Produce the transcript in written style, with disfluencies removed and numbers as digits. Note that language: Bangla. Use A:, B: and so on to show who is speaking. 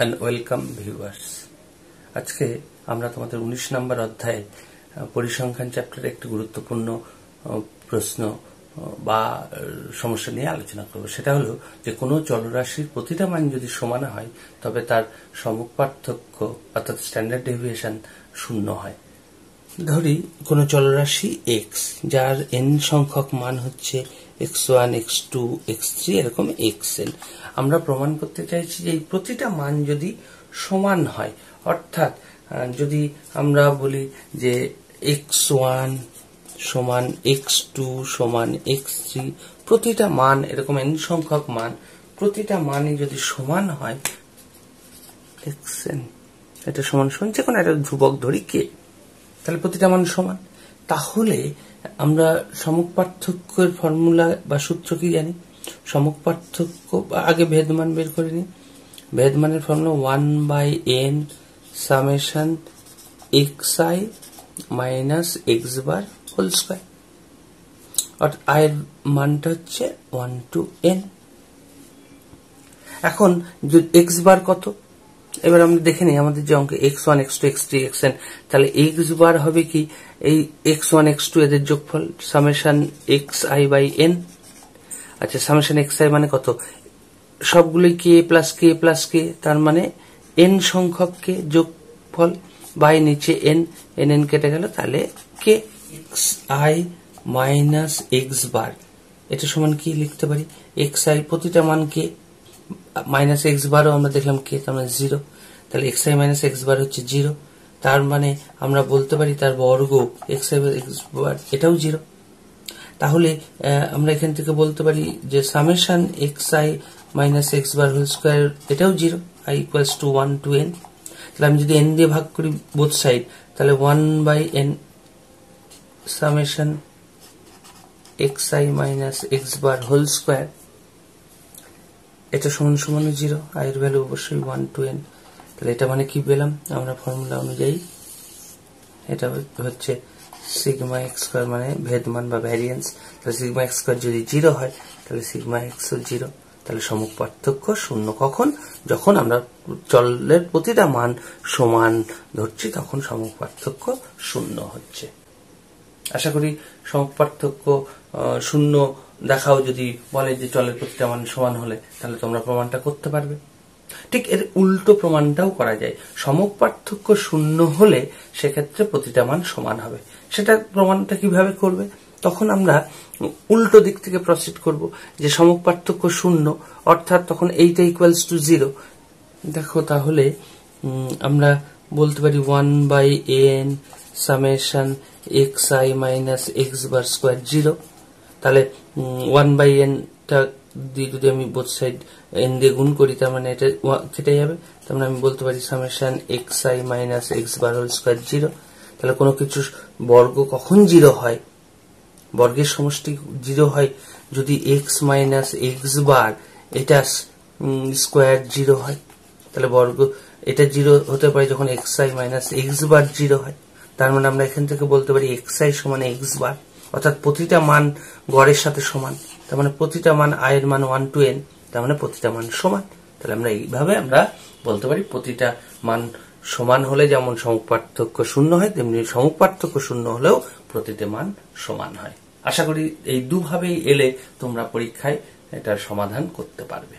A: and welcome viewers. আজকে আমরা তোমাদের 19 নম্বর অধ্যায়ে পরিসংখ্যান চ্যাপ্টারে একটি গুরুত্বপূর্ণ প্রশ্ন বা সমস্যা নিয়ে আলোচনা করব। সেটা হলো যে কোনো চলরাশির প্রতিটা মান যদি সমান হয় তবে তার সম্মুখ পার্থক্য অর্থাৎ স্ট্যান্ডার্ড ডেভিয়েশন শূন্য হয়। ধরি কোনো চলরাশি x যার n সংখ্যক মান হচ্ছে x1 x2 x3 এরকম xn। আমরা প্রমাণ করতে চাইছি যে এই প্রতিটা মান যদি সমান হয়, অর্থাৎ যদি আমরা বলি যে x1 সমান x2 সমান x3, প্রতিটা মান এরকম n সংখ্যক মান প্রতিটা মানই যদি সমান হয় xn, এটা সমান সমান যে কোনো একটা ধ্রুবক ধরি k, তাহলে প্রতিটা মান সমান। তাহলে আমরা সম্মুখ পার্থক্যের ফর্মুলা বা সূত্র কি জানি? সম্মুখ পার্থক্য আগে ভেদমান বের করে নি। ভেদমানের formula 1/n summation xi minus x bar whole square, অর্থাৎ i এর মানটা হচ্ছে 1 to n। এখন x বার কত? এবার আমরা দেখে নিই আমাদের যে অঙ্কে x1 x2 x3 xn, তাহলে x বার হবে কি এই x1 x2 এদের যোগফল সামেশন xi বাই n। আচ্ছা, সামেশন xi মানে কত? সবগুলোই k plus k plus k, তার মানে n সংখ্যক k যোগফল বাই নিচে n কেটে গেল, তাহলে k xi মাইনাস x বার, এটা সমান কি লিখতে পারি? xi প্রতিটা মান k মাইনাস x বারও আমরা দেখলাম k, তার মানে 0, তাহলে xi মাইনাস x বার হচ্ছে 0। তার মানে আমরা বলতে পারি তার বর্গ xi x বার এটাও 0। তাহলে আমরা এখান থেকে বলতে পারি যে summation xi minus x bar whole square এটাও 0, i equals to 1 to n। তাহলে আমি যদি n দিয়ে ভাগ করি বোথ সাইড, তাহলে 1/n summation xi minus x bar whole square এটা সমান সমান 0, i এর ভ্যালু অবশ্যই 1 to n। তাহলে এটা মানে কি পেলাম আমরা ফর্মুলা অনুযায়ী? এটা হচ্ছে সিগমা এক্স স্কয়ার মানে ভেদমান বা ভ্যারিয়েন্স। তাহলে সিগমা এক্স স্কয়ার যদি 0 হয় তাহলে সিগমা এক্স ও 0। তাহলে সম্মুখ পার্থক্য শূন্য কখন? যখন আমরা চলের প্রতিটা মান সমান ধরছি তখন সম্মুখ পার্থক্য শূন্য হচ্ছে। আশা করি সম্মুখ পার্থক্য শূন্য দেখাও যদি বলে যে চলের প্রতিটা মান সমান হলে, তাহলে তোমরা প্রমাণটা করতে পারবে। ঠিক এর উল্টো প্রমাণটাও করা যায়। সম্মুখ পার্থক্য শূন্য হলে সেক্ষেত্রে প্রতিটা মান সমান হবে। সেটা প্রমাণটা কিভাবে করবে? তখন আমরা উল্টো দিক থেকে প্রসিড করব যে সম্মুখ পার্থক্য শূন্য, অর্থাৎ তখন এইটা ইকুয়ালস টু 0। দেখো তাহলে আমরা বলতে পারি 1/n summation xi minus x বার স্কয়ার 0। তাহলে 1/n টা দিয়ে যদি আমি বোথ সাইড n দিয়ে গুণ করি, তার মানে এটা কেটে যাবে। তার মানে আমি বলতে পারি summation xi minus x bar whole square 0। তাহলে কোনো কিছু বর্গ কখন 0 হয়? বর্গের সমষ্টি 0 হয় যদি x মাইনাস x বার এটা স্কয়ার 0 হয়। তাহলে বর্গ এটা 0 হতে পারে যখন xi মাইনাস x বার 0 হয়। তার মানে আমরা এখান থেকে বলতে পারি xi সমান x বার, অর্থাৎ প্রতিটা মান গড়ের সাথে সমান। তার মানে প্রতিটা মান i এর মান 1 to n, তার মানে প্রতিটা মান সমান। তাহলে আমরা এইভাবে আমরা বলতে পারি প্রতিটা মান সমান হলে যেমন সম্মুখ পার্থক্য শূন্য হয়, তেমনি সম্মুখ পার্থক্য শূন্য হলেও প্রতিটা মান সমান হয়। আশা করি এই দুভাবেই এলে তোমরা পরীক্ষায় এটার সমাধান করতে পারবে।